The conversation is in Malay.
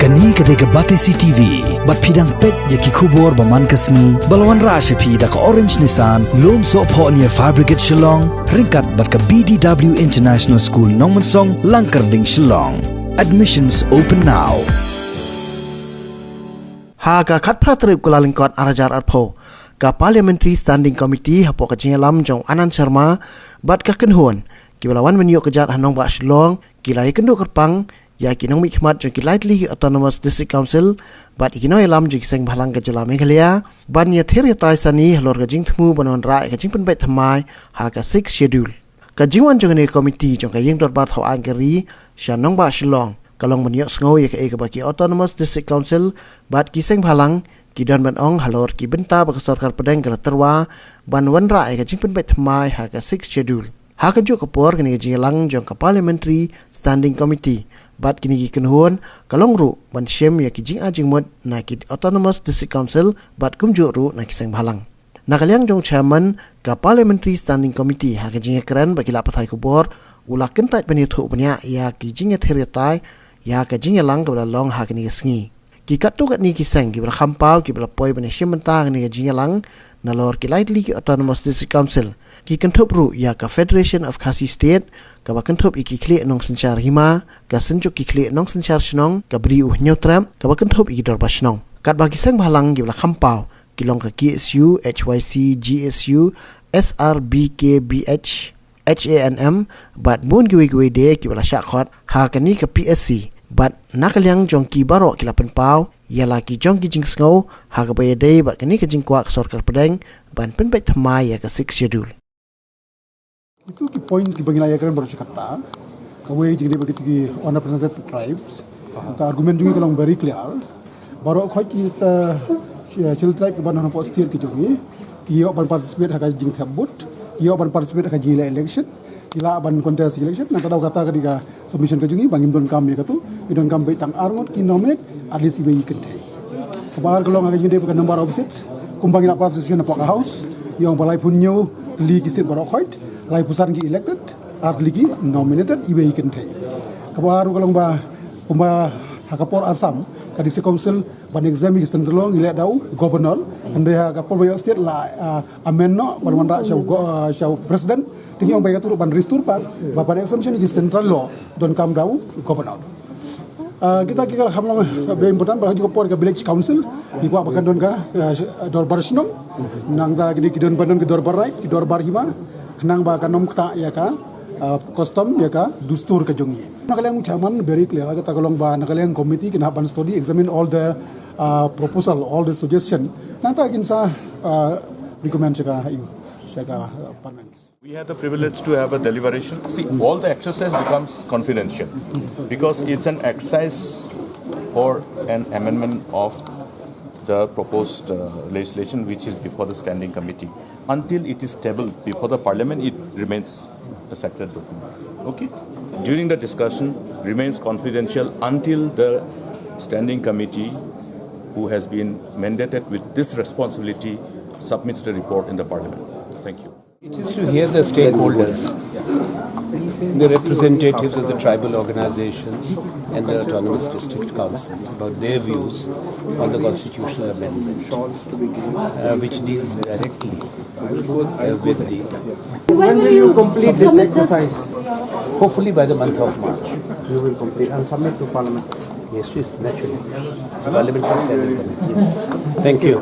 Kani kadega Batesi TV, bat pidang pet yaki kubor baman kasni, balawan rasha pi da ka Orange Nissan, lom so po niya Fabricate Shillong, ringkat bat ka BDW International School Nongmansong, Langkarding Shillong. Admissions open now. Haga kat pratrip kula lingkot arajar arpo, ka Parliamentary Standing Committee hapo ka jingalam jong Anand Sharma, bat ka kenhuan, ki balawan menyuk kejat hanong ba Shillong, ki Ïakynduh kerpang, Ïakynduh mikmat jong ki lightly Autonomous District Council, bat ikinoy lam jong ki Sengbhalang ka jala Meghalaya, ban ya thiri tai sani Halor ka jing thmu banon ra ka jing penbet thamai, ha ka 6 schedule. Ka jingwan jong ni committee jong ka ying dot bat haw angkeri, shanong ba Shillong, kalong menyuk sngow ya ka eka ba ki Autonomous District Council, bat ki Sengbhalang, ki don ban ong Halor ki benta ba ka sarkar pedang ka terwa, ban wan ra ka jing penbet thamai, ha ka 6 schedule. Ha ka juk kapor kini ka jingalang jong ka Parliamentary Standing Committee, bat kini ki kenhuan kalong ru ban shem ya ki jing ajing mod na ki Autonomous District Council bat kumju ru na ki Sengbhalang. Nakaliang jong chairman ka Parliamentary Standing Committee ha ki jing keren ba ki la pathai ku bor ula kentai pani thu panya ya ki jing theriatai ya ka jing lang ka long ha kini sngi. Ki katu kat ni ki seng ki bla khampau ki bla poi ban shem menta ni ka jing lang na lor ki lightly ki Autonomous District Council ki kentup ru ya ka Federation of Khasi State ka ba kentup iki kli nong senchar hima ka senjuk ki kli nong senchar shnong ka bri nyotram ka ba kentup iki dor bashnong kat ba ki Sengbhalang gi bla khampau ki long ka KSU HYC GSU SRBKBH HANM bat bun gi de ki bla shakhot ha ka ni ka PSC bat nakaliang jong ki baro ki la penpau yala ki jong ki jing sngow ha ka ba de bat ka ni ka jing kwa sarkar pedang ban penbet thamai ya ka 6 schedule. Itu ki points ki bangila yakran baru sekata kawai jingde begitu ki unrepresented tribes ka argument jungi kalong very clear baru khoi ki ta chil tribe ban han postir ki jungi ki yo ban participate ha ka jing thabut yo ban participate ha ka jing election ila ban contest election na tadaw kata ka diga submission ka jungi bangim don kam ya katu idon kam bai tang arngot ki nominate at least ibe ikente kabar kalong ha ka jingde ka number of seats kumbangina position na poka house yung balai punyo li ki state baru khoi lai pusan ki elected at ligi nominated ibe ikan thai kabaru kalong ba kumba hakapor Assam ka district council ban exam ki standalong ile dau governor ande hakapor bayo state la amenno ban wanda shaw president tingi ong bayo tur ban restore pa ba ban exemption ki central law don kam dau governor kita kira hamlang be important ba juga por ka village council di kwa bakan don ka dorbar sinong nang da gidi kidon bandon ki dorbar right ki dorbar hima kenang ba kanom kta ya ka custom ya ka dustur ka jongi nakaliang chairman very clear kata kalong ba nakaliang committee kina ban study examine all the proposal all the suggestion nanta kinsa recommend ka ayu ka parliaments. We had the privilege to have a deliberation. See, all the exercise becomes confidential because it's an exercise for an amendment of the proposed legislation which is before the standing committee. Until it is tabled before the parliament, it remains a sacred document. Okay? During the discussion, remains confidential until the standing committee, who has been mandated with this responsibility, submits the report in the parliament. Thank you. It is to hear the stakeholders, the representatives of the tribal organizations and the autonomous district councils about their views on the constitutional amendment, which deals directly with the... When will you complete this exercise? Hopefully by the month of March. You will complete and submit to Parliament? Yes, naturally. It's a parliamentary standing committee. Thank you.